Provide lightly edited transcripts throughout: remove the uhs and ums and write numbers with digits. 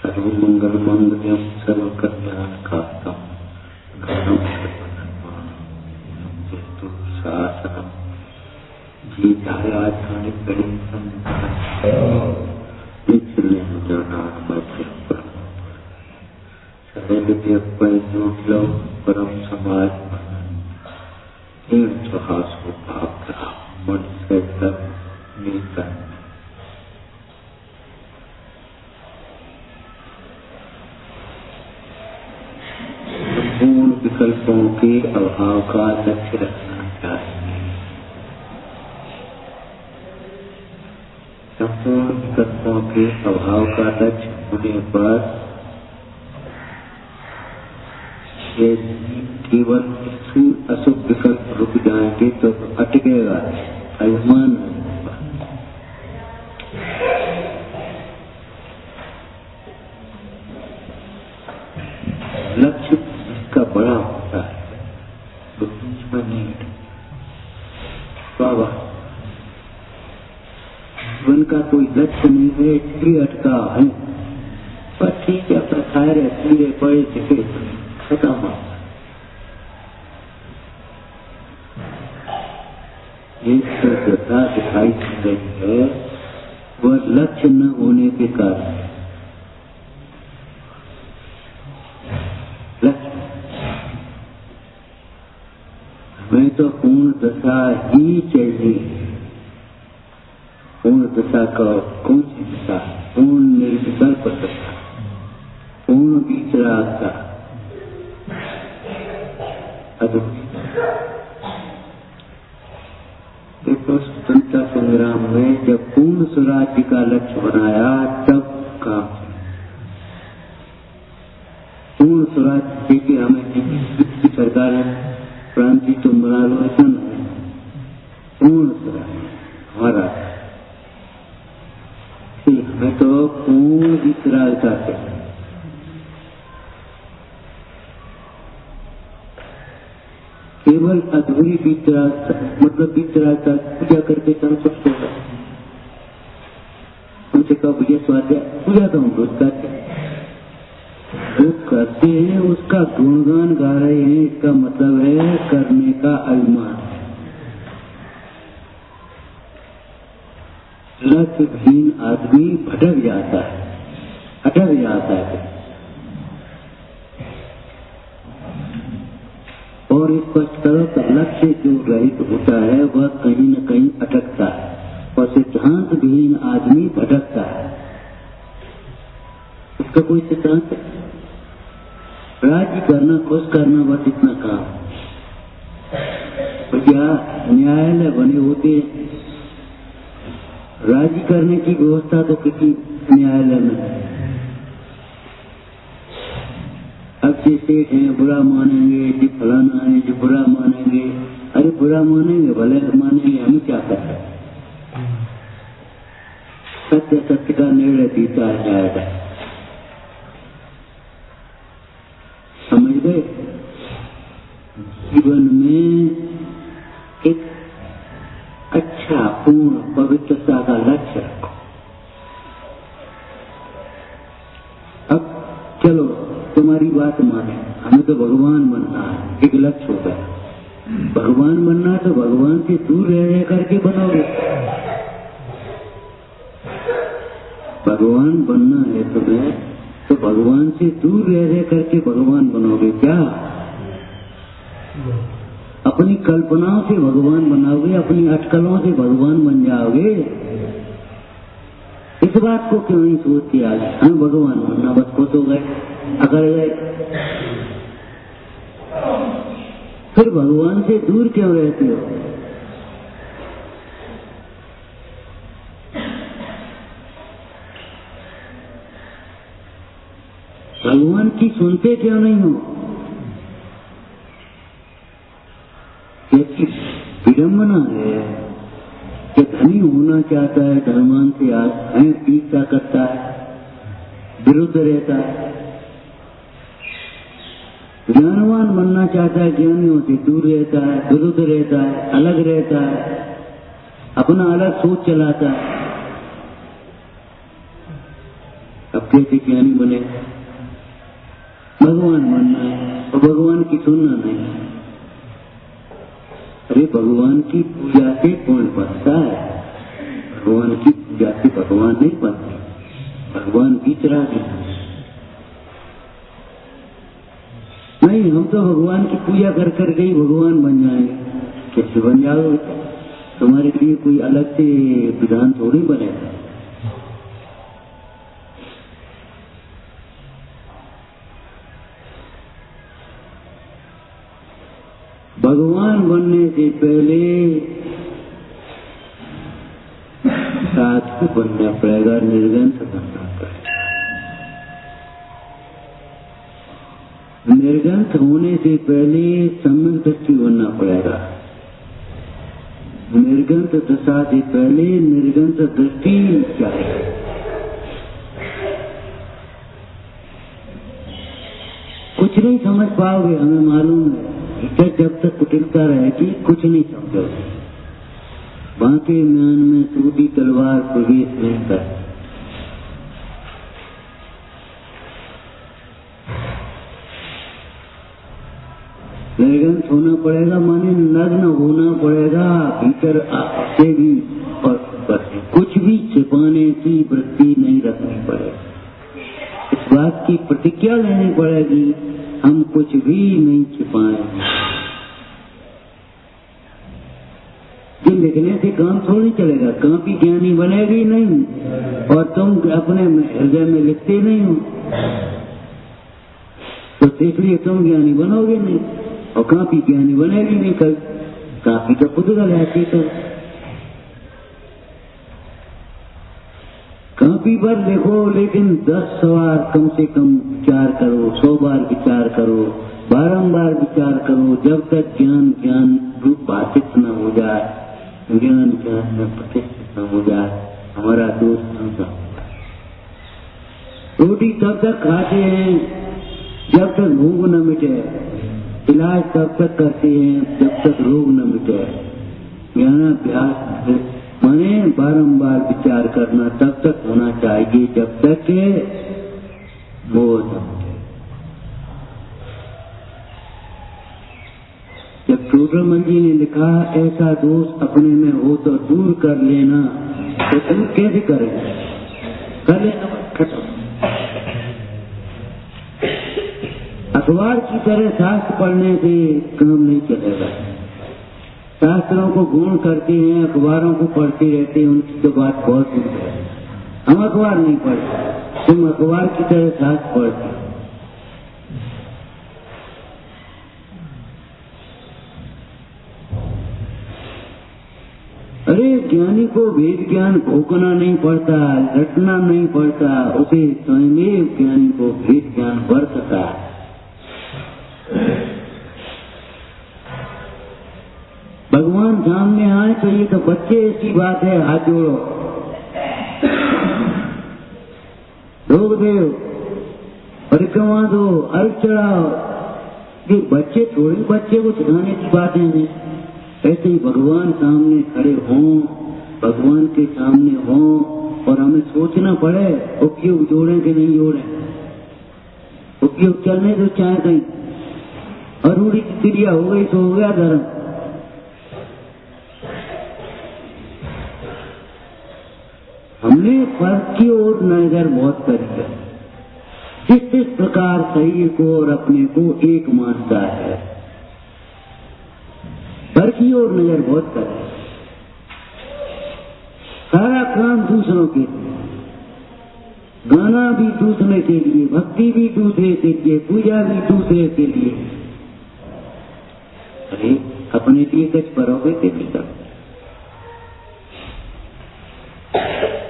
सर्वमंगलमांगल्यं सर्वकल्याणकारिणं शासनं जीतायाचानि गणितं सर्वविद्यपरिणोलो परम समाज स्वहासो भावता मन से तब नीता संपूर्ण विकल्पों के अभाव का लक्ष्य रखना चाहिए। संपूर्ण विकल्पों के अभाव का लक्ष्य होने पर ये केवल अशुभ विकल्प रुक जाएंगे तो अटकेगा, अभिमान होगा। लक्ष्य इसका बड़ा होता है तो बीच में नहीं बाबा जीवन का कोई लक्ष्य नहीं है इसलिए अटका है, पर ठीक है अपना खाए रहे पीरे पड़े लिखे खत्म। एक जो दशा दिखाई दे रही है वह लक्ष्य न होने के कारण लक्ष्य हमें तो पूर्ण दशा ही चाहिए। पूर्ण दशा का कौन सी दशा? पूर्ण निर्विकल्प दशा, पूर्ण विचरागता, देखो स्वतंत्रता संग्राम में जब पूर्ण स्वराज्य का लक्ष्य बनाया तब काम पूर्ण स्वराज्य देखिए हमें की सरकार है क्रांति तो बना लो ऐसा नहीं, पूर्ण स्वराज्य हमारा हमें तो पूर्ण विचरागता चाहिए। केवल अधूरी विचरागता मतलब विचरागता पूजा करके संतुष्ट होगा। उनसे कहा भैया स्वाध्याय पूजा तो हम रोज करते वो करते हैं उसका गुणगान गा रहे हैं, इसका मतलब है करने का अभिमान। लक्ष्यहीन आदमी भटक जाता है, अटक जाता है और स्पष्ट करो तो लक्ष्य जो रहित होता है वह कहीं न कहीं अटकता है और सिद्धांत विहीन आदमी भटकता है। उसका कोई सिद्धांत राज्य करना खुश करना बस इतना काम। तो क्या न्यायालय बने होते राज्य करने की व्यवस्था तो किसी न्यायालय में अब जो सेठ हैं बुरा मानेंगे, जो फलाना है जो बुरा मानेंगे, अरे बुरा मानेंगे भले मानेंगे, हमें क्या करते हैं। सत्य सत्य का निर्णय देता जाएगा, समझ गए। जीवन में एक अच्छा पूर्ण पवित्रता का लक्ष्य रखो। अब चलो तुम्हारी बात माने, हमें तो भगवान बनना है, एक लक्ष्य होता है। भगवान बनना तो भगवान से दूर रह करके बनोगे। भगवान बनना है तुम्हें तो भगवान से दूर रह करके भगवान बनोगे क्या? अपनी कल्पनाओं से भगवान बनाओगे, अपनी अटकलों से भगवान बन जाओगे। इस बात को क्यों नहीं सोचते? आज हमें भगवान बनना बस खुश हो गए, अगर गए फिर भगवान से दूर क्यों रहते हो? भगवान की सुनते क्यों नहीं हो? विडम्बना है कि धनी होना चाहता है, धनवान से ईर्ष्या करता है, विरुद्ध रहता है। ज्ञानवान बनना चाहता है, ज्ञानियों से दूर रहता है, विरुद्ध रहता है, अलग रहता है, अपना अलग सोच चलाता है। अब कैसे ज्ञानी बने? भगवान बनना है और भगवान की सुनना नहीं। अरे भगवान की पूजा से कौन बनता है? भगवान की पूजा से भगवान नहीं बनते, भगवान विचरा नहीं। हम तो भगवान की पूजा कर करके ही भगवान बन जाएंगे। कैसे बन जाओगे? तुम्हारे लिए कोई अलग से विधान थोड़ी बनेगा। भगवान बनने से पहले साधु बनना पड़ेगा, निर्ग्रंथ बनना पड़ेगा। निर्ग्रंथ होने से पहले सम्यक दृष्टि बनना पड़ेगा। निर्ग्रंथ दशा से पहले निर्ग्रंथ दृष्टि चाहिए। कुछ नहीं समझ पाओगे, हमें मालूम है। जब तक कुटिलता रहेगी कुछ नहीं समझोगे। बांके म्यान में सूदी तलवार प्रवेश नहीं कर। निर्ग्रंथ होना पड़ेगा, माने नग्न होना पड़ेगा भीतर से भी, और कुछ भी छिपाने की वृत्ति नहीं रखनी पड़ेगी। इस बात की प्रतिज्ञा लेनी पड़ेगी, हम कुछ भी नहीं छिपाएंगे। ये लिखने से काम थोड़ी चलेगा, कापी ज्ञानी बनेगी नहीं, और तुम अपने हृदय में लिखते नहीं हो तो इसलिए तुम ज्ञानी बनोगे नहीं, और कापी ज्ञानी बनेगी नहीं। कल कापी तो खुद गलती तो कापी पर देखो, लेकिन 10 बार कम से कम विचार करो, 100 बार विचार करो, बारंबार विचार करो, जब तक ज्ञान रूप बाधित न हो जाए, ज्ञान में प्रतिष्ठित न हो जाए, हमारा दोष न जाए। रोटी तब तक खाते हैं जब तक भूख न मिटे, इलाज तब तक करते हैं जब तक रोग न मिटे। ज्ञानाभ्यास माने बारंबार विचार करना तब तक होना चाहिए जब तक वो जब टोडरमल जी ने लिखा ऐसा दोष अपने में हो तो दूर कर लेना, तो तुम कैसे करेंगे? कर लेना, खत्म। अखबार की तरह शास्त्र पढ़ने से काम नहीं चलेगा। शास्त्रों को गुण करते हैं, अखबारों को पढ़ते रहते हैं, उनकी तो बात बहुत दूर है। हम अखबार नहीं पढ़ते, तुम अखबार की तरह शास्त्र पढ़ते। अरे ज्ञानी को वेद ज्ञान भोगना नहीं पड़ता, रटना नहीं पड़ता, उसे स्वयं ज्ञानी को वेद ज्ञान बरतता है। भगवान सामने आए तो ये तो बच्चे ऐसी बात है, हाथ जोड़ो, ढोक दो, परिक्रमा दो, अर्घ चढ़ाओ। ये बच्चे थोड़ी बच्चे को सिखाने की बातें हैं। ऐसे ही भगवान सामने खड़े हों, भगवान के सामने हों, और हमें सोचना पड़े उपयोग जोड़े कि नहीं जोड़े। उपयोग चलने तो चाहे कहीं अरूढ़ी की क्रिया हो गई तो हो गया धर्म। हमने फर्क की ओर नजर बहुत करी है, जिस प्रकार शरीर को और अपने को एक मानता है, फर्क की ओर नजर बहुत कर। सारा काम दूसरों के लिए, गाना भी दूसरे के लिए, भक्ति भी दूसरे के लिए, पूजा भी दूसरे के लिए। अरे अपने लिए कुछ करोगे के लिए करो।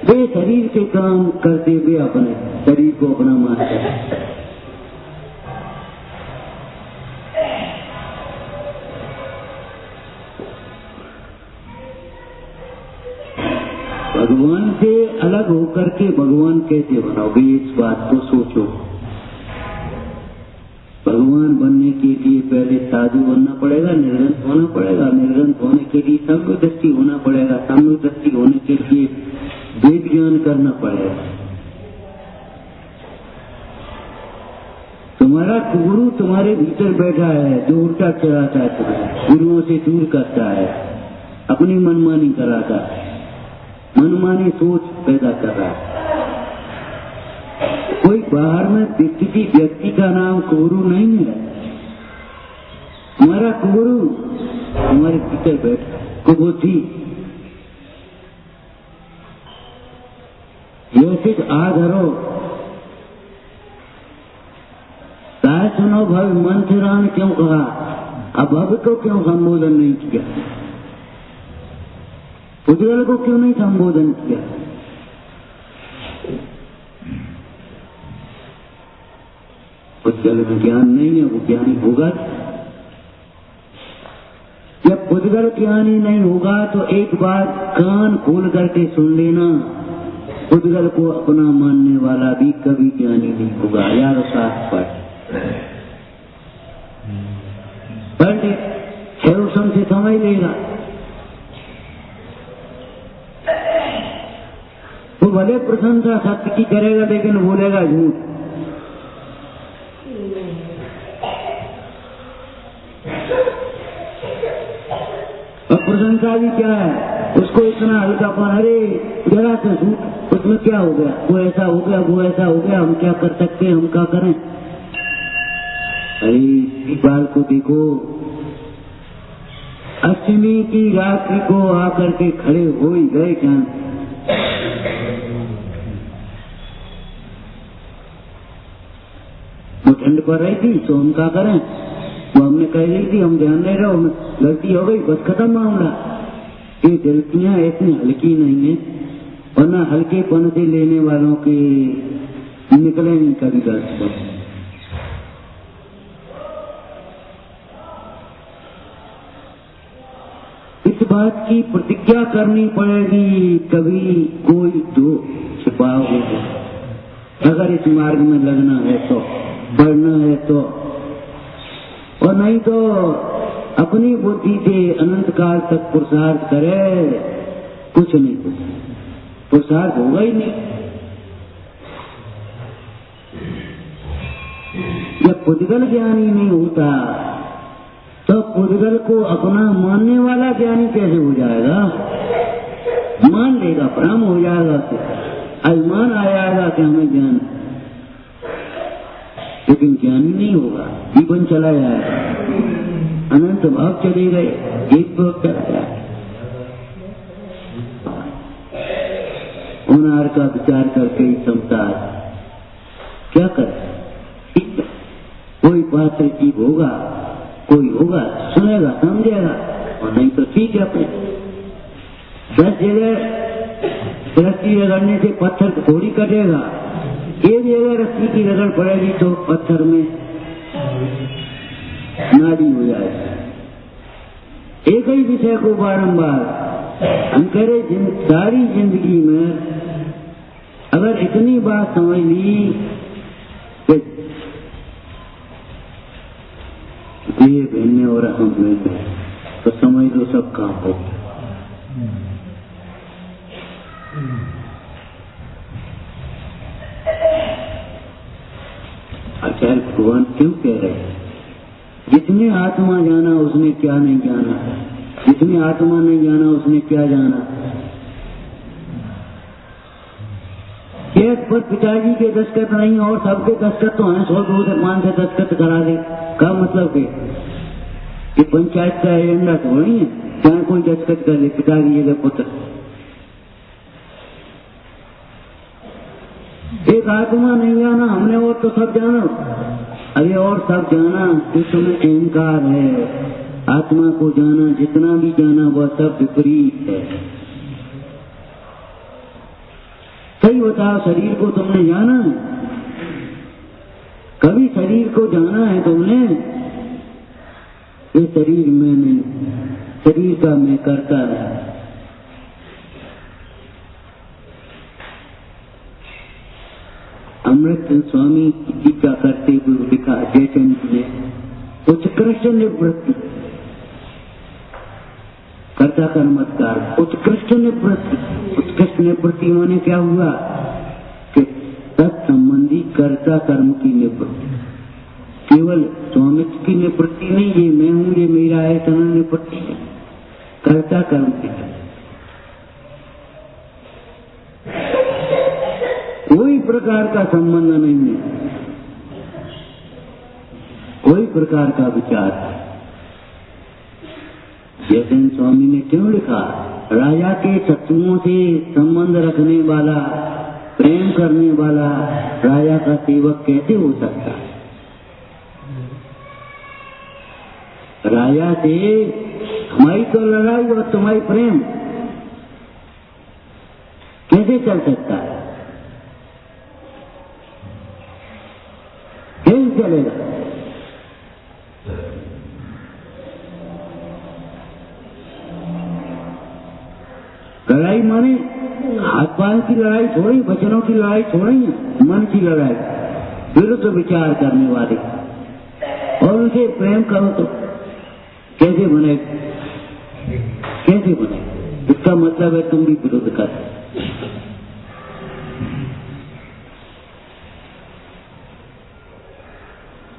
वे शरीर से काम करते हुए अपने शरीर को अपना मानते हैं। अलग होकर के भगवान कैसे बनाओगे? इस बात को सोचो। भगवान बनने के लिए पहले साधु बनना पड़ेगा, निर्ग्रंथ होना पड़ेगा। निर्ग्रंथ होने के लिए सम्यक दृष्टि होना पड़ेगा। सम्यक दृष्टि होने के लिए वेद ज्ञान करना पड़ेगा। तुम्हारा गुरु तुम्हारे भीतर बैठा है, जो उल्टा चढ़ाता है तुम्हें, गुरुओं से दूर करता है, अपनी मनमानी कराता है, मनमानी सोच पैदा कर रहा है। कोई बाहर में किसी व्यक्ति का नाम गुरु नहीं है। हमारा गुरु हमारे भीतर बैठा कुबुद्धि। जैसे आधरो साय सुनो भव मंथरा ने क्यों कहा, अब को क्यों संबोधन नहीं किया? पुजगल को क्यों नहीं संबोधन किया? पुजगल में ज्ञान नहीं है, वो ज्ञानी होगा। जब पुजगल ज्ञानी नहीं होगा तो एक बात कान खोल करके सुन लेना, पुजगल को अपना मानने वाला भी कभी ज्ञानी नहीं होगा। यार साथ पढ़ ले, से समझ लेगा। वो भले प्रशंसा सत्य की करेगा लेकिन बोलेगा झूठ। और प्रशंसा भी क्या है, उसको इतना हल्कापन, अरे जरा से झूठ, उसमें क्या हो गया, वो ऐसा हो गया, वो ऐसा हो गया, हम क्या कर सकते हैं, हम क्या करें? अरे इस बाल को देखो, अष्टमी की रात्रि को आकर के खड़े हो ही गए क्या? वो ठंड पर रही थी तो हम क्या करें? वो हमने कह रही थी हम ध्यान नहीं रहो, गलती हो गई, बस खत्म मामला। ये गलतियां इतनी हल्की नहीं है, वरना हल्केपन से लेने वालों के निकले नहीं कभी गलती। इस बात की प्रतिज्ञा करनी पड़ेगी, कभी कोई दो छिपाओगे अगर इस मार्ग में लगना है तो, बढ़ना है तो, और नहीं तो अपनी बुद्धि से अनंत काल तक पुरुषार्थ करे, कुछ नहीं, कुछ पुरुषार्थ होगा ही नहीं। जब पुद्गल ज्ञानी नहीं होता तो पुद्गल को अपना मानने वाला ज्ञानी कैसे हो जाएगा? मान लेगा, भ्रम हो जाएगा, अभिमान आ जाएगा कि हमें ज्ञान, लेकिन ज्ञानी नहीं होगा। जीवन चला जाएगा, अनंत भाव चले गए, एक भाव चला जाए। होनार का विचार करके ही क्षमता क्या करे? कोई पात्र जीव होगा, कोई होगा सुनेगा समझेगा, और नहीं तो ठीक है। अपने 10 जगह रस्सी रगड़ने से पत्थर थोड़ी कटेगा, एक जगह रस्सी की रगड़ पड़ेगी तो पत्थर में नाड़ी हो जाएगी। एक ही विषय को बारंबार हम कह रहे, सारी जिंदगी में अगर इतनी बात समझ ली ये भिन्न और हम भिन्न, तो समझ लो सब काम हो गया। आचार्य भगवान क्यों कह रहे हैं, जितने आत्मा जाना उसने क्या नहीं जाना, जितने आत्मा नहीं जाना उसने क्या जाना। एक पर पिताजी के दस्तखत नहीं और सबके दस्तखत तो हैं, 100 200 500 दस्तखत करा दे, का मतलब कि पंचायत का एजेंडा तो नहीं है, चाहे कोई दस्तखत कर ले, पिताजी के पुत्र। एक आत्मा नहीं जाना हमने, और तो सब जाना। अरे और सब जाना, इसमें अहंकार है। आत्मा को जाना, जितना भी जाना वह सब विपरीत है। सही बताओ, शरीर को तुमने जाना है? कभी शरीर को जाना है तुमने? ये शरीर में नहीं, शरीर का मैं करता नहीं। स्वामी की टीका करते हुए लिखा जयचंद ने, उत्कृष्ट निवृत्ति, कर्ता कर्मत्कार, उत्कृष्ट निवृत्ति। उत्कृष्ट निवृत्ति माने क्या हुआ कि तत्संबंधी कर्ता कर्म की निवृत्ति, केवल स्वामित्व की निवृत्ति नहीं, ये मैं हूं, ये मेरा है, तना निवृत्ति है, कर्ता कर्म की। कोई प्रकार का संबंध नहीं है, कोई प्रकार का विचार। जैसे स्वामी ने क्यों लिखा, राजा के शत्रुओं से संबंध रखने वाला, प्रेम करने वाला राजा का सेवक कैसे हो सकता है? राजा से हमारी तो लड़ाई और तुम्हारी प्रेम कैसे चल सकता है? कैसे चलेगा? लड़ाई माने हाथ पांव की लड़ाई थोड़ी, वचनों की लड़ाई थोड़ी है, मन की लड़ाई, विरुद्ध विचार करने वाले, और उनसे प्रेम करो तो कैसे बने? कैसे बने? इसका मतलब है तुम भी विरोध कर।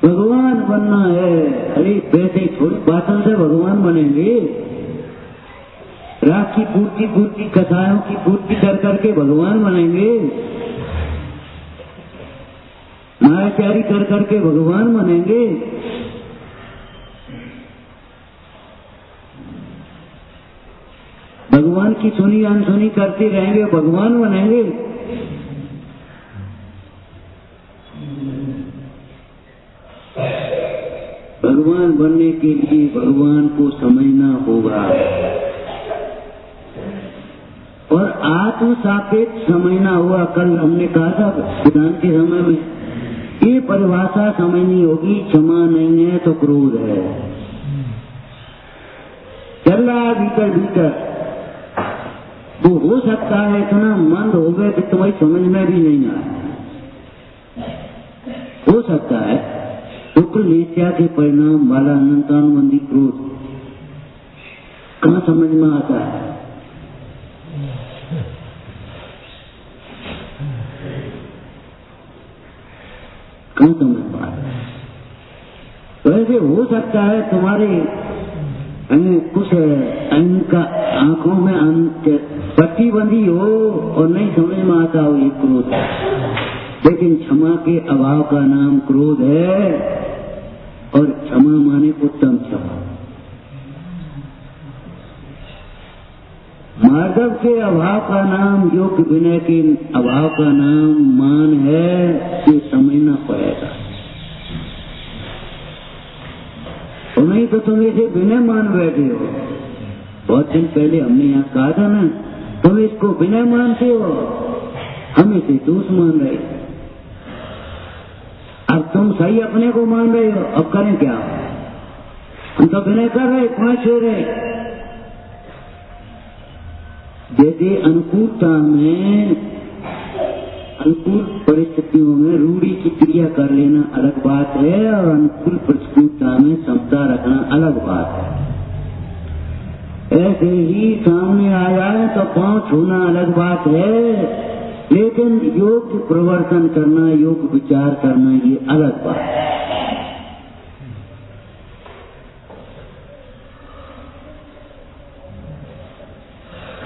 भगवान बनना है, अरे वैसे थोड़ी बातों से भगवान बनेंगे। राग की पूर्ति कथाओं की पूर्ति कर करके भगवान बनेंगे, मायाचारी कर करके भगवान बनेंगे। भगवान की सुनी अनसुनी करते रहेंगे, भगवान बनेंगे। भगवान बनने के लिए भगवान को समझना होगा और आत्म सापेक्ष समझना हुआ। कल हमने कहा था विधान के समय में, ये परिभाषा समझनी होगी, क्षमा नहीं है तो क्रोध है। चल रहा है भीतर भीतर, वो हो सकता है इतना मंद हो गए कि तुम्हारी समझ में भी नहीं आए। हो सकता है शुक्र लेस्या के परिणाम वाला अनंतानुबंधी क्रोध कहाँ समझ में आता है? कहाँ समझ में आता है? तो ऐसे हो सकता है तुम्हारे कुछ आंखों में पट्टी बंधी हो और नहीं समझ में आता हो ये क्रोध, लेकिन क्षमा के अभाव का नाम क्रोध है, और क्षमा माने उत्तम क्षमा। मार्दव के अभाव का नाम, योग विनय के अभाव का नाम मान है, ये समझना पड़ेगा। और नहीं तो तुम इसे विनय मान बैठे हो। बहुत दिन पहले हमने यहाँ कहा था ना, तुम इसको विनय मानते हो, हम इसे दोष मान रहे। अब तुम सही अपने को मान रहे हो, अब करें क्या? हम तो विनय कर रहे, 5 हो रहे। जैसे अनुकूलता में, अनुकूल परिस्थितियों में रूढ़ी की क्रिया कर लेना अलग बात है, और अनुकूल प्रतिकूलता में समता रखना अलग बात है। ऐसे ही सामने आ जाए तो पांव छूना अलग बात है, लेकिन योग प्रवर्तन करना, योग विचार करना, ये अलग बात है।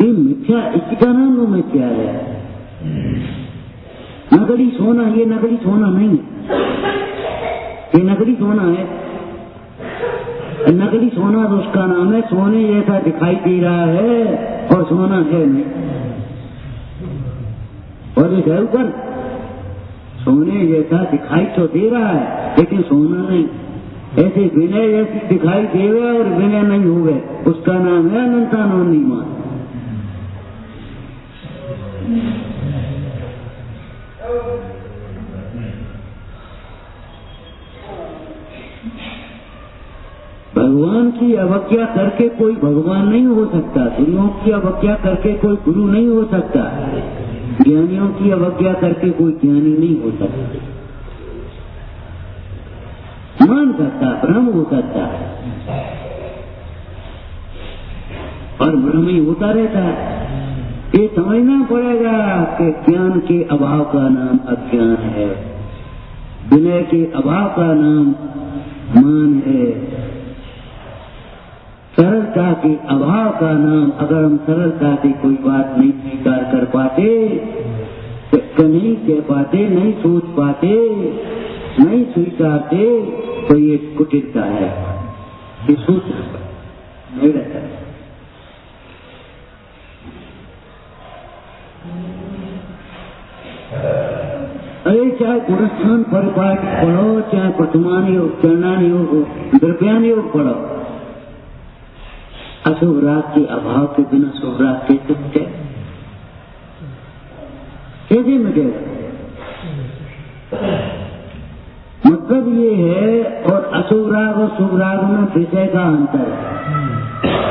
ये मिथ्या, इसका नाम वो मिथ्या है। नकली सोना, ये नकली सोना नहीं है, ये नकली सोना है। नकली सोना तो उसका नाम है, सोने जैसा दिखाई दे रहा है और सोना है नहीं। और इस ऊपर सोने जैसा दिखाई तो दे रहा है, लेकिन सोना नहीं। ऐसे विनय जैसी दिखाई देवे और विनय नहीं होवे, उसका नाम है अनंतानुबंधी मान। भगवान की अवज्ञा करके कोई भगवान नहीं हो सकता, गुरुओं की अवज्ञा करके कोई गुरु नहीं हो सकता, ज्ञानियों की अवज्ञा करके कोई ज्ञानी नहीं हो सकता। मान सकता, ब्रह्म हो सकता है और ब्रह्म ही होता रहता है। ये समझना पड़ेगा कि ज्ञान के अभाव का नाम अज्ञान है, विनय के अभाव का नाम मान है, सरलता के अभाव का नाम, अगर हम सरलता से कोई बात नहीं स्वीकार कर पाते, नहीं कह पाते, नहीं सोच पाते, नहीं स्वीकारते, तो ये कुटिलता है, ये सोच नहीं रहता। अरे चाहे गुणस्थान परिपाठ पढ़ो, चाहे प्रथमान योग, चरणान योग, द्रव्यान योग पढ़ो, अशुभ राग के अभाव के बिना शुभ राग कैसे मिटे? कैसे मिटेगा? मतलब ये है, और अशुभ राग और शुभ राग में विषय का अंतर है।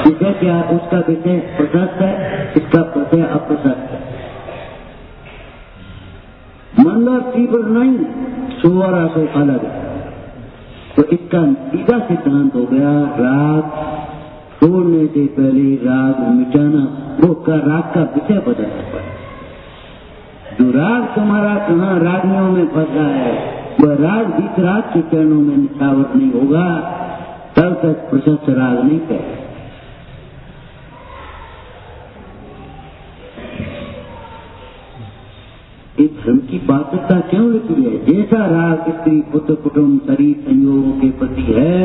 विषय क्या? उसका विषय प्रशस्त है, इसका विषय अप्रशस्त है। मंद और तीव्र नहीं, शुभ और अशुभ अलग है। तो इसका सीधा सिद्धांत हो गया, राग छोड़ने से पहले राग मिटाना, वो का राग का विषय बदलना पड़े। जो राग तुम्हारा कहाँ रागियों में फंसा है, वह राग जिस राग के चरणों में निछावर नहीं होगा, तब तक प्रशस्त राग नहीं कहे। इस धर्म की पात्रता क्यों लिखी है? जैसा राग स्त्री पुत्र कुटुंब शरीर संयोगों के प्रति है,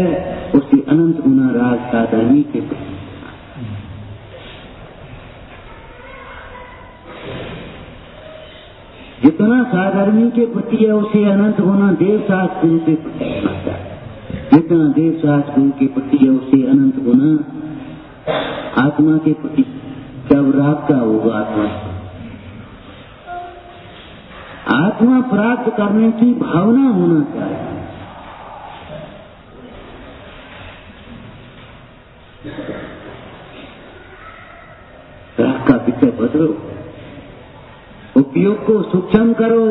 उससे अनंत गुना राग साधर्मी के प्रति। जितना साधर्मी के प्रति है, उसे अनंत गुना देव शास्त्र गुरु के प्रति होना चाहिए। जितना देव शास्त्र गुरु के प्रति है, उसे अनंत गुना आत्मा के प्रति। जब राग का होगा आत्मा प्राप्त करने की भावना होना चाहिए। राग का विषय बदलो, उपयोग को सूक्ष्म करो,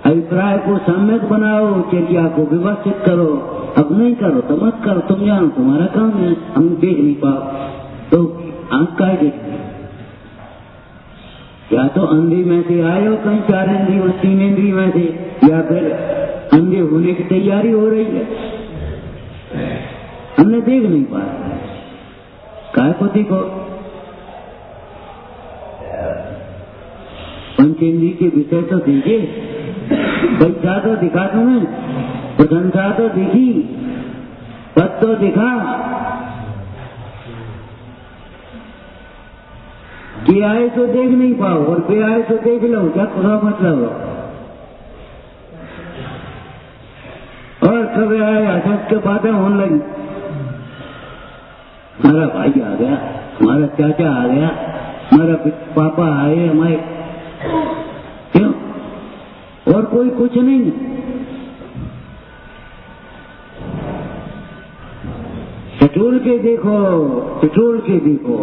अभिप्राय को सम्यक बनाओ, चर्या को व्यवस्थित करो। अब नहीं करो तो मत करो, तुम जानो तुम्हारा काम है, हम देख नहीं पाओ तो आंख का देखते। या तो अंधी में से आए हो कहीं 4 इंद्री और 3 इंद्री में से, या फिर अंधे होने की तैयारी हो रही है, हमने देख नहीं पाया। काय को देखो, पंचेंद्री के विषय तो देखे, पैसा तो दिखा तुम्हें, प्रशंसा तो दिखी, पद तो दिखा, कि आए तो देख नहीं पाओ और बे आए तो देख लो, क्या खुदा मतलब? और कब आए अशक्त के बातें होने लगी, हमारा भाई आ गया, हमारा चाचा आ गया, हमारा पापा आए, हमारे क्यों? और कोई कुछ नहीं। टटोल के देखो, टटोल के देखो।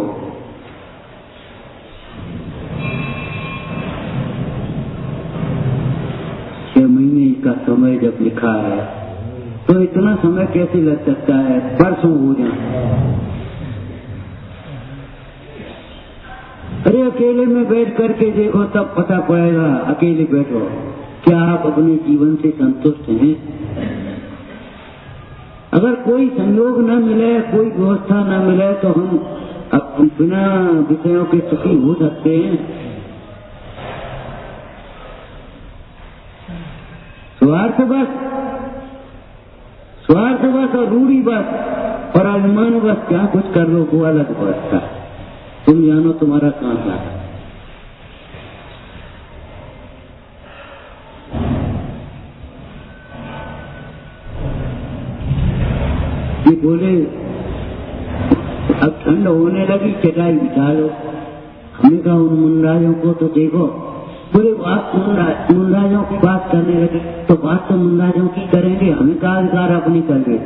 का समय जब लिखा है तो इतना समय कैसे लग सकता है? परसों हो जाए। अरे अकेले में बैठ करके देखो, तब पता पड़ेगा। अकेले बैठो, क्या आप अपने जीवन से संतुष्ट हैं? अगर कोई संयोग न मिले, कोई व्यवस्था न मिले, तो हम बिना विषयों के सुखी हो सकते हैं? स्वार्थ बस और रूढ़ी बस और अभिमान बस, क्या कुछ कर लो वो अलग बात था। तुम जानो तुम्हारा काम है। ये बोले अब ठंड होने लगी, चटाई बिछा लो। हमने कहा उन मुनराजों को तो देखो, बोले आप मुनराजों की बात करने लगे, तो बात तो मुनराजों की करेंगे, हमें का अधिकार अपनी कर रहे?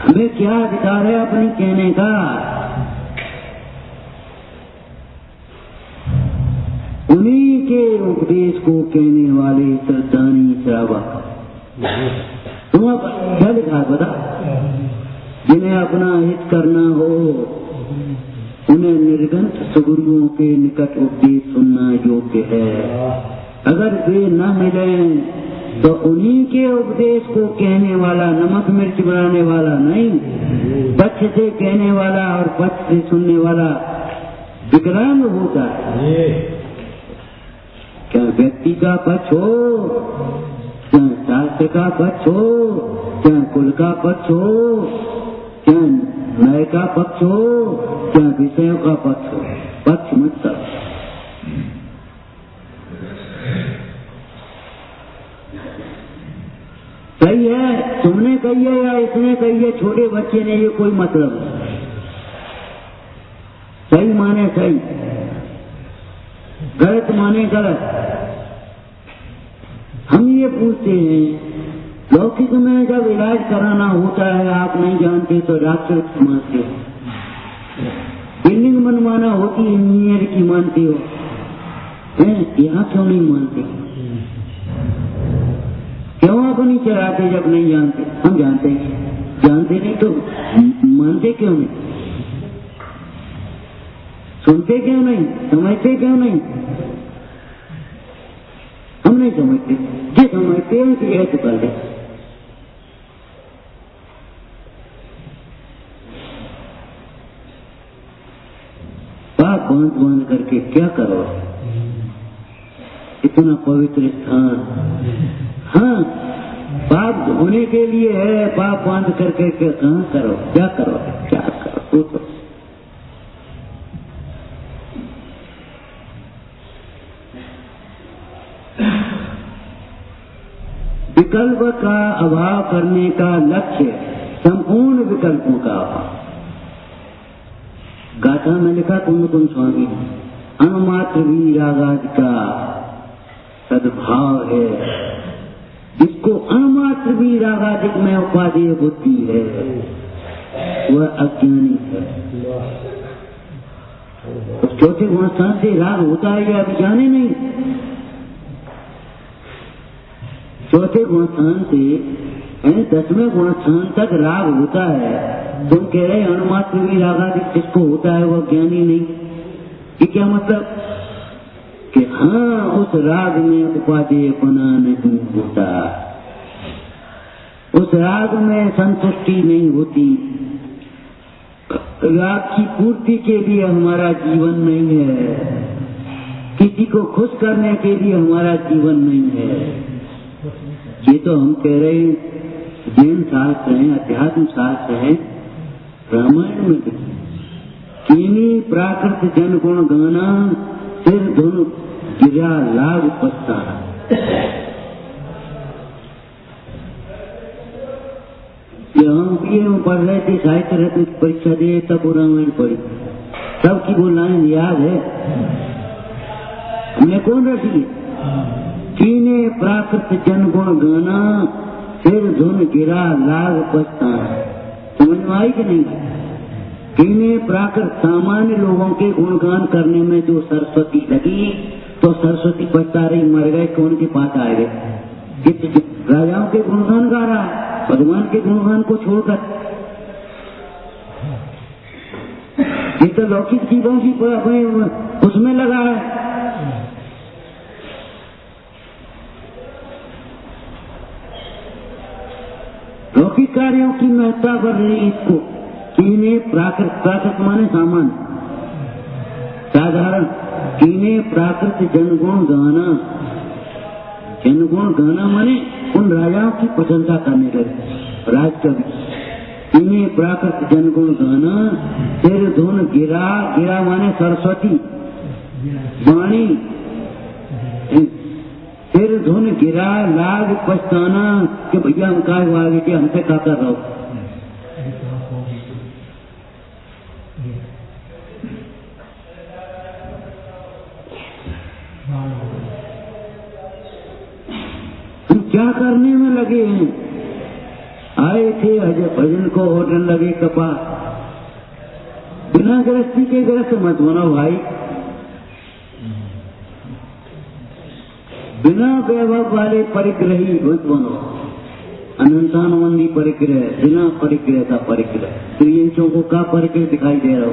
हमें क्या अधिकार है अपनी कहने का? उन्हीं के उपदेश को कहने वाले श्रद्धानी श्रावक। तुम अब क्या लिखा बता? जिन्हें अपना हित करना हो उन्हें निर्गंत सगुरुओं के निकट उपदेश सुनना योग्य है। अगर वे न मिले तो उन्हीं के उपदेश को कहने वाला, नमक मिर्च बनाने वाला नहीं, पक्ष से कहने वाला और पक्ष से सुनने वाला विकलांग होता है। क्या व्यक्ति का पक्ष हो, क्या शास्त्र का पक्ष हो, क्या कुल का पक्ष हो, क्या न्याय का पक्ष हो, क्या विषयों का पक्ष हो, पक्ष मत कर। सही है तुमने कही है या इसने कही है, छोटे बच्चे ने, ये कोई मतलब नहीं। सही माने सही, गलत माने गलत। हम ये पूछते हैं लौकिक में जब इलाज कराना होता है आप नहीं जानते तो डॉक्टर की मानते हो, बिल्डिंग बनवाना होती इंजीनियर की मानते हो, यहाँ क्यों नहीं मानते? क्यों आप नहीं चलाते जब नहीं जानते? हम जानते हैं, जानते नहीं तो मानते क्यों नहीं? सुनते क्यों नहीं? समझते क्यों नहीं? हम नहीं समझते, जो समझते हैं कि ऐसे कर दे। पाप बांध बांध करके क्या करो? इतना पवित्र स्थान, हाँ पाप धोने के लिए है, पाप बांध करके कहाँ करो? क्या करो? क्या करो? तो विकल्प का अभाव करने का लक्ष्य संपूर्ण विकल्पों का अभाव। गाथा में लिखा कुंद स्वामी, अणुमात्र भी रागाज का सद्भाव है, जिसको अणुमात्र भी रागादिक में उपादेय बुद्धि है वह अज्ञानी है। तो चौथे गुणस्थान से राग होता है या अभी जाने नहीं? चौथे गुणस्थान से 10वें गुणस्थान तक राग होता है। तुम कह रहे अणुमात्र भी रागादिक जिसको होता है वह ज्ञानी नहीं, ये क्या मतलब? कि हाँ उस राग में उपादेयपना नहीं होता, उस राग में संतुष्टि नहीं होती, राग की पूर्ति के लिए हमारा जीवन नहीं है, किसी को खुश करने के लिए हमारा जीवन नहीं है। ये तो हम कह रहे हैं जैन शास्त्र है, अध्यात्म शास्त्र है, रामायण में कीनी प्राकृत जन गुण गाना सिर धुन गिरा लाभ पछताना। हम बीए में पढ़ रहे थे, साहित्य रत्न की परीक्षा दे तब रामायण पढ़ी, सबकी वो लाइन याद है। हमने कौन रखी? कीने प्राकृत जन गुण गाना सिर धुन गिरा लाभ पछताना। समझ में आई कि नहीं? कीने प्राकृत सामान्य लोगों के गुणगान करने में जो सरस्वती लगी तो सरस्वती पछता रही, मर गए कौन के पास आए गए? राजाओं के गुणगान गा रहा है, भगवान के गुणगान को छोड़कर। ये तो लौकिक चीजों की उसमें लगा है। लौकिक कार्यों की महत्ता बढ़ रही इसको। कीने प्राकृत, प्राकृत माने सामान्य साधारण, कीने प्राकृत जनगुण गाना, जनगुण गाना माने उन राजाओं की प्रशंसा करने लगे राजकवि। कीने प्राकृत जनगुण गाना सिर धुन गिरा, गिरा माने सरस्वती वाणी, सिर धुन गिरा लाग पछताना कि भैया हम काय हुआ कि हमसे का कर रहा हो। हम क्या करने में लगे हैं? आए थे भजन को होटल लगे कपा, बिना गृहस्थी के गृहस्थ मत बनो भाई। बिना वैभव वाले परिग्रही मत बनो। अनंतानुबंधी परिग्रह, बिना परिग्रह का परिग्रह। त्रियंचों को का परिग्रह दिखाई दे रहा हो,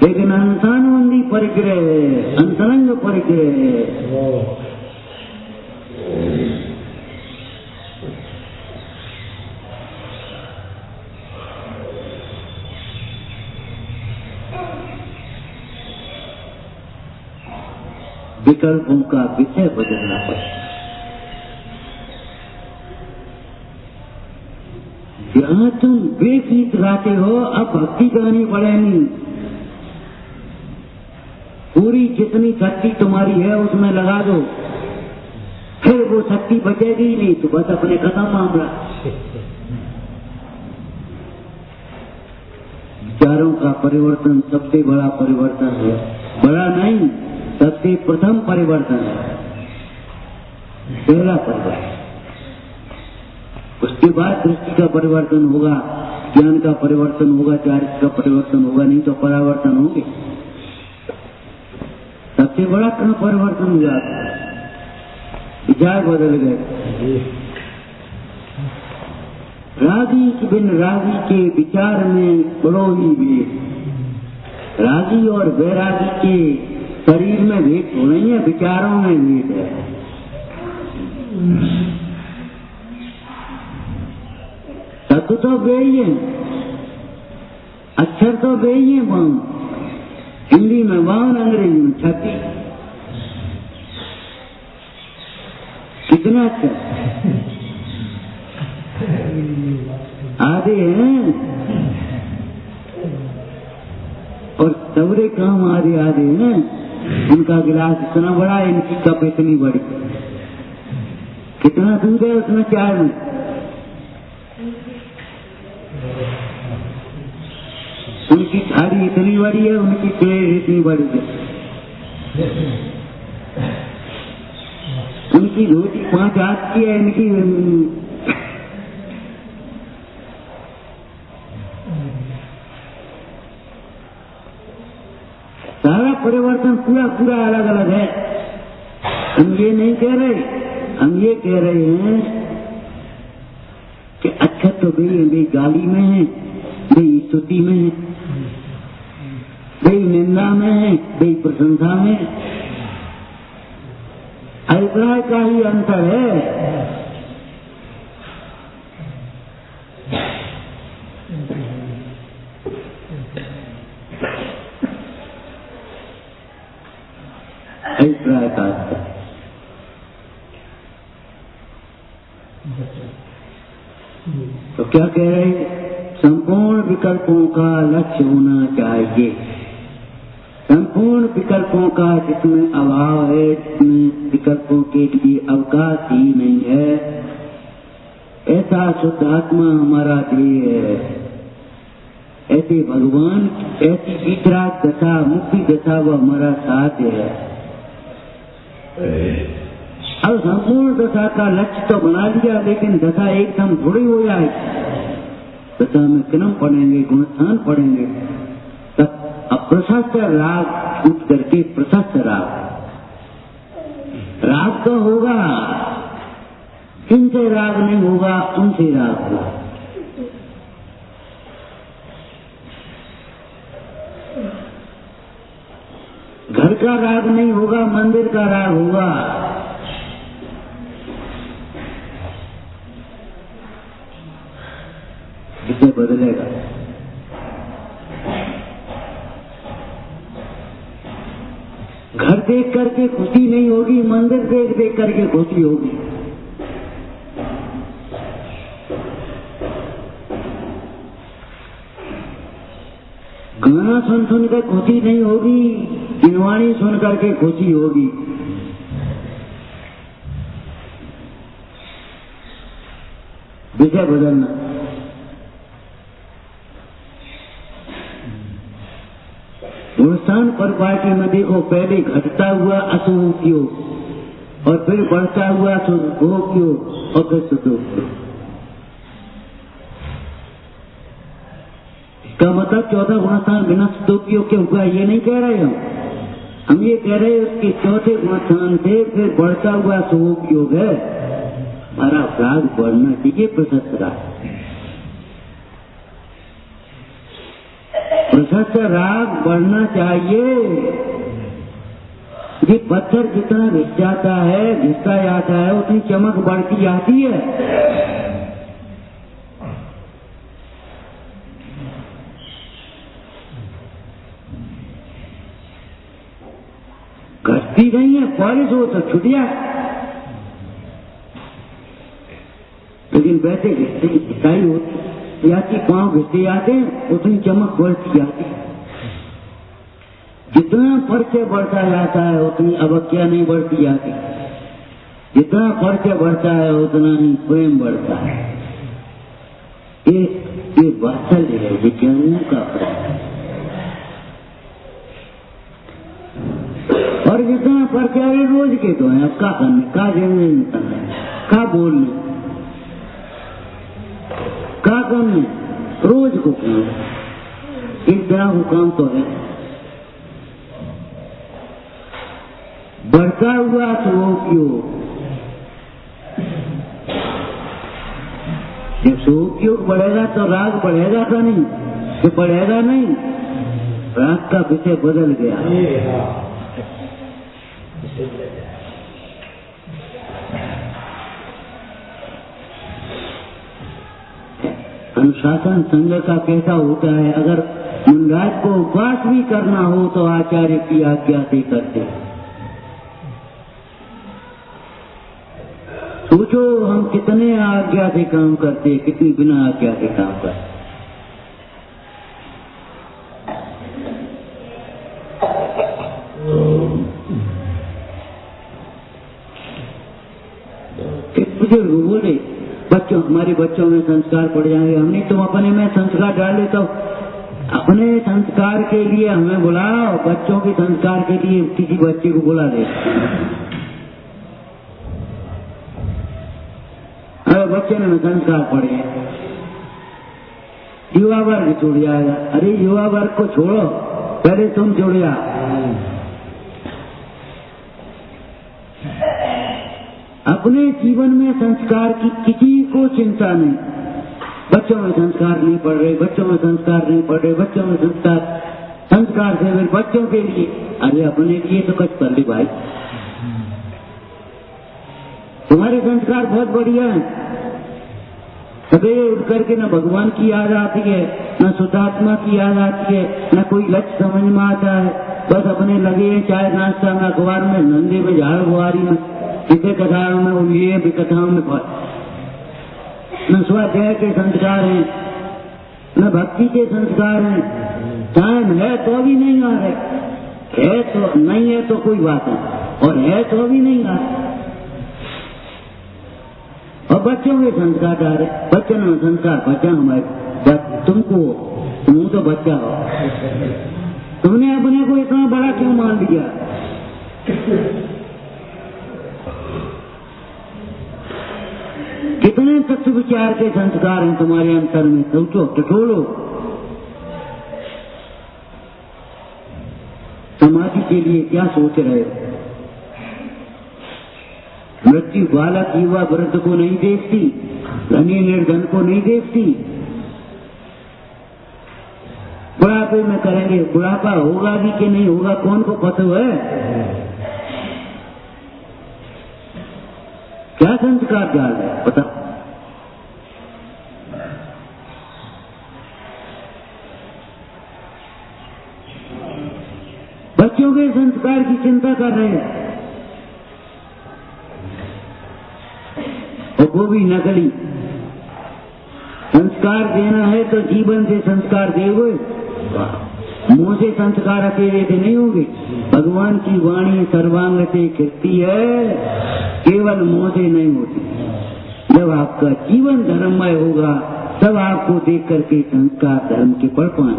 लेकिन अनंतानुबंधी परिग्रह है, अंतरंग परिग्रह है। विकल्पों का विषय बदलना पड़ेगा। जहां तुम वे गीत गाते हो, अब भक्ति गानी पड़ेगी। पूरी जितनी शक्ति तुम्हारी है उसमें लगा दो, फिर वो शक्ति बचेगी ही नहीं, तो बस अपने खत्म मामला। विचारों का परिवर्तन सबसे बड़ा परिवर्तन है, बड़ा नहीं, सबसे प्रथम परिवर्तन है, पहला परिवर्तन। उसके बाद दृष्टि का परिवर्तन होगा, ज्ञान का परिवर्तन होगा, चारित्र का परिवर्तन होगा, नहीं तो परावर्तन होंगे। सबसे बड़ा कहाँ परिवर्तन हो जाता है, विचार बदल गए। रागी के बिन रागी के विचार में बड़ो ही भेद। रागी और वैरागी के शरीर में भेद हो नहीं है, विचारों में भेद है। तत्व तो वे ही है, अक्षर तो वे ही है। बावन हिंदी में 52, अंग्रेजी में 36। कितना अक्षर आधे हैं, और सबरे काम आधे आधे हैं। उनका गिलास इतना बड़ा है, इनकी कप इतनी बड़ी। कितना दूध है उसमें चाय में? उनकी थाली इतनी बड़ी है, उनकी प्लेट इतनी बड़ी है। उनकी रोटी 5 हाथ की है, इनकी सारा परिवर्तन पूरा पूरा अलग अलग है। हम ये नहीं कह रहे, हम ये कह रहे हैं कि अच्छा तो वे गाली में है, वे स्तुति में है, वे निंदा में है, वे प्रशंसा में। अभिप्राय का ही अंतर है। अभिप्राय का अंतर। तो क्या कह रहे हैं? संपूर्ण विकल्पों का लक्ष्य होना चाहिए। संपूर्ण विकल्पों का जिसमें अभाव है, जिसमें विकल्पों के लिए अवकाश ही नहीं है, ऐसा शुद्ध आत्मा हमारा देह है। ऐसे भगवान, ऐसी वितराग दशा, मुक्ति दशा वो हमारा साध्य है। अब संपूर्ण दशा का लक्ष्य तो बना लिया, लेकिन दशा एकदम थोड़ी हो जाएगी। दशा में क्रम पढ़ेंगे, गुणस्थान पढ़ेंगे, तब अप्रशस्त राग उठ करके प्रशस्त राग तो होगा। इनसे राग नहीं होगा, उनसे राग होगा। घर का राग नहीं होगा, मंदिर का राग होगा। इसे बदलेगा। घर देख करके खुशी नहीं होगी, मंदिर देख देख करके खुशी होगी। गाना सुन सुन कर खुशी नहीं होगी, जिनवाणी सुन करके खुशी होगी। विषय बदलना। गुणस्थान पर पार्टी में देखो, पहले घटता हुआ अशुभ उपयोग, और फिर बढ़ता हुआ शुभ उपयोग, और फिर शुद्ध उपयोग। इसका मतलब 14 गुणस्थान बिना शुद्ध उपयोग के हुआ, ये नहीं कह रहे हम। हम ये कह रहे हैं उसके चौथे स्थान से फिर बढ़ता हुआ स्वरूप योग है, हमारा राग बढ़ना चाहिए, प्रशस्त राग। प्रशस्त राग बढ़ना चाहिए। ये पत्थर जितना घिस जाता है, घिसता जाता है, उतनी चमक बढ़ती जाती है। घटती नहीं है, पॉलिश हो तो छुट जाए, लेकिन वैसे घिसाई होती जाती, पांव घिसते जाते हैं, उतनी चमक बढ़ती जाती है। जितना परिचय बढ़ता जाता है उतनी अवज्ञा नहीं बढ़ती जाती, जितना परिचय बढ़ता है उतना ही प्रेम बढ़ता है। ये वात्सल्य है, विज्ञानियों का प्रेम। और जितना परिचय रोज के तो है, अब क्या करने, क्या जरूरी, क्या बोलने, क्या करने, रोज को काम, एक तरह को काम तो है। बढ़ता हुआ स्वयोग, जब स्वयोग बढ़ेगा तो राग बढ़ेगा का नहीं, जो बढ़ेगा नहीं, राग का विषय बदल गया। अनुशासन संघ का कैसा होता है, अगर मुनराज को उपवास भी करना हो तो आचार्य की आज्ञा से करते। सोचो हम कितने आज्ञा से काम करते, कितनी बिना आज्ञा से काम करते। मुझे बोले बच्चों, हमारे बच्चों में संस्कार पड़ जाएंगे, हमने तुम अपने में संस्कार डाले तो अपने संस्कार के लिए हमें बुलाओ, बच्चों के संस्कार के लिए किसी बच्चे को बुला दे। बच्चे में संस्कार पड़े, युवा वर्ग छूट जाएगा। अरे युवा वर्ग को छोड़ो, पहले तुम जुड़ जा। अपने जीवन में संस्कार की किसी को चिंता नहीं, बच्चों में संस्कार नहीं पड़ रहे, बच्चों में संस्कार नहीं पड़ रहे, बच्चों में संस्कार से फिर बच्चों के लिए, अरे अपने लिए तो कुछ कर ली भाई। तुम्हारे संस्कार बहुत बढ़िया है, सवेरे उठ करके न भगवान की याद आती है, न शुद्धात्मा की याद आती है, न कोई लक्ष्य समझ में आता है, बस अपने लगे हैं चाय नाश्ता में, अखबार में, धंधे में, झाड़ बुहारी में, किसी कथाओं में उलिए भी कथाओं में, न स्वाध्याय के संस्कार हैं, न भक्ति के संस्कार हैं। टाइम है तो भी नहीं आ रहे, है तो नहीं है तो कोई बात नहीं, और है तो भी नहीं आ रहे। और बच्चों के संस्कार डाले, बच्चों में संस्कार, बच्चा हमारे तुमको, तुम तो बच्चा हो, तुमने अपने को इतना बड़ा क्यों मान लिया? कितने तत्व विचार के संस्कार हैं तुम्हारे अंतर में, सोचो, टटोलो। समाधि के लिए क्या सोच रहे हो? मृत्यु बालक युवा वृद्ध को नहीं देखती, धनी निर्धन को नहीं देखती। बुढ़ापे में करेंगे, बुढ़ापा होगा भी कि नहीं होगा कौन को पता है? क्या संस्कार डाल है पता? बच्चों के संस्कार की चिंता कर रहे हैं, और वो भी नकली। संस्कार देना है तो जीवन से संस्कार देओगे, मुंह से संस्कार अकेले से नहीं होंगे। भगवान की वाणी सर्वांग से खिलती है, केवल मुंह से नहीं होती। जब आपका जीवन धर्ममय होगा तब आपको देख करके संस्कार धर्म के पढ़ पाए।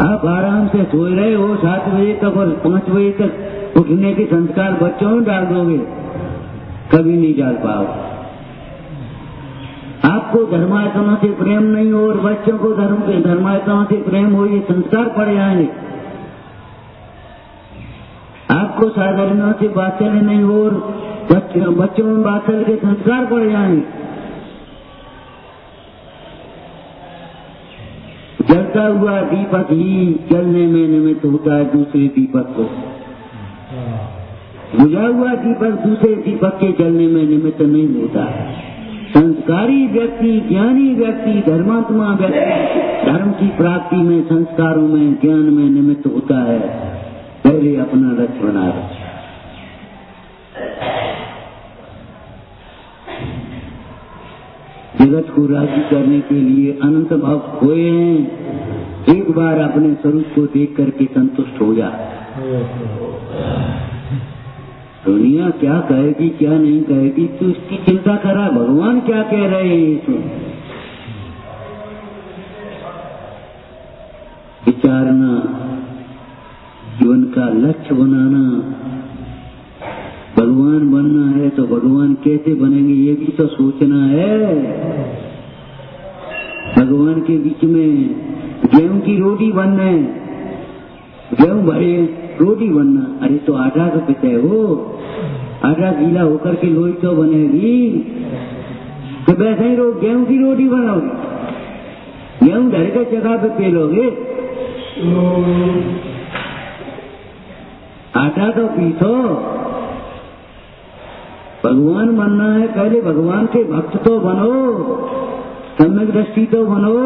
आप आराम से सो रहे हो 7 बजे तक और 5 बजे तक उठने के संस्कार बच्चों में डाल दोगे, कभी नहीं डाल पाओगे। आपको धर्मात्मा से प्रेम नहीं हो और बच्चों को धर्मात्मा से प्रेम हो, ये संस्कार पड़ जाएंगे। आपको साधारणों से वात्सल्य नहीं हो और बच्चों में वात्सल्य के संस्कार पड़ जाएंगे। जलता हुआ दीपक ही जलने में निमित्त होता है दूसरे दीपक को, बुझा हुआ दीपक दूसरे दीपक के जलने में निमित्त नहीं होता है। संस्कारी व्यक्ति, ज्ञानी व्यक्ति, धर्मात्मा व्यक्ति धर्म की प्राप्ति में, संस्कारों में, ज्ञान में निमित्त होता है। पहले अपना लक्ष्य बना रहे। जगत को राजी करने के लिए अनंत भाव खोए हैं। एक बार अपने स्वरूप को देख करके संतुष्ट हो जा। दुनिया क्या कहेगी क्या नहीं कहेगी तू इसकी चिंता करा, भगवान क्या कह रहे हैं इसमें विचारना, जीवन का लक्ष्य बनाना। भगवान बनना है तो भगवान कैसे बनेंगे ये भी तो सोचना है। भगवान के बीच में गेहूं की रोटी बनना है, गेहूं भरे रोटी बनना, अरे तो आटा तो पिते हो, आटा गीला होकर के लोई तो बनेगी। तो वैसे ही गेहूं की रोटी बनाओगे, गेहूं धर के जगह पे पेलोगे, आटा तो पीसो। भगवान बनना है पहले भगवान के भक्त तो बनो, सम्यक दृष्टि तो बनो,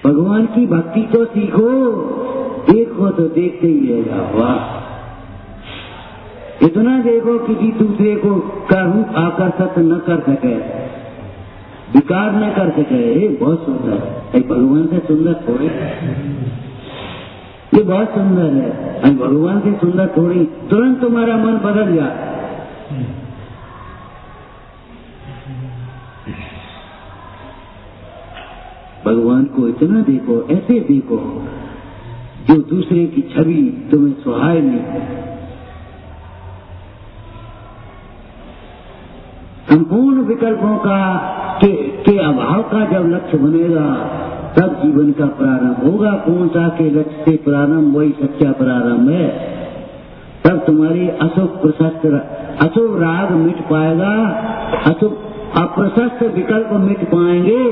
भगवान की भक्ति तो सीखो। देखो तो देखते ही रहेगा। वाह, इतना देखो किसी दूसरे को का रूप आकर्षित न कर सके, विकार न कर सके। बहुत सुंदर है, भगवान से सुंदर थोड़ी, ये बहुत सुंदर है। भगवान से सुंदर थोड़ी, तुरंत तुम्हारा मन बदल जाए। भगवान को इतना देखो, ऐसे देखो जो दूसरे की छवि तुम्हें सुहाए नहीं। संपूर्ण विकल्पों का के अभाव का जब लक्ष्य बनेगा तब जीवन का प्रारंभ होगा। कौन सा के लक्ष्य से प्रारंभ, वही सच्चा प्रारंभ है। तब तुम्हारी अशुभ राग मिट पाएगा, अशुभ अप्रशस्त विकल्प मिट पाएंगे,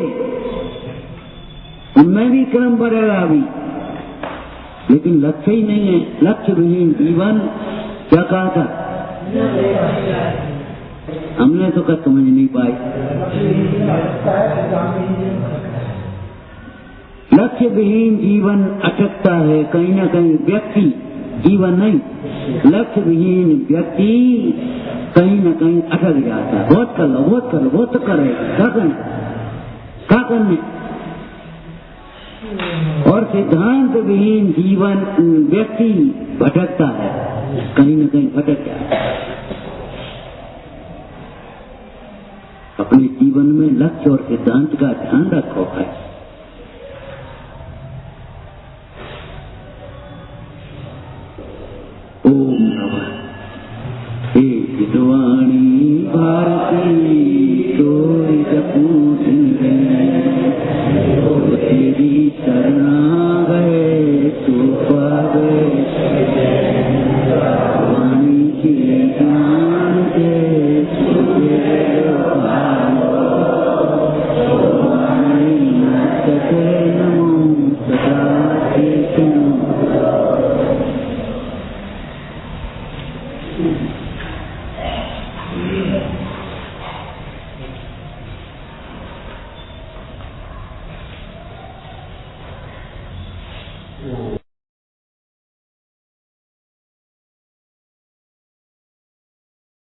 उनमें भी क्रम बढ़ेगा अभी। लेकिन लक्ष्य ही नहीं है, लक्ष्य विहीन जीवन। क्या कहा था हमने तो कद समझ नहीं पाई। लक्ष्य विहीन जीवन अटकता है कहीं ना कहीं। व्यक्ति, जीवन नहीं, लक्ष्य विहीन व्यक्ति कहीं ना कहीं अटक जाता है। बहुत कर लो, बहुत कर लो, बहुत तो करेगा, क्या करने। और सिद्धांत विहीन जीवन व्यक्ति भटकता है, कहीं न कहीं भटक जाता है। अपने जीवन में लक्ष्य और सिद्धांत का ध्यान रखो भाई। ओम नमः हे विद्वाणी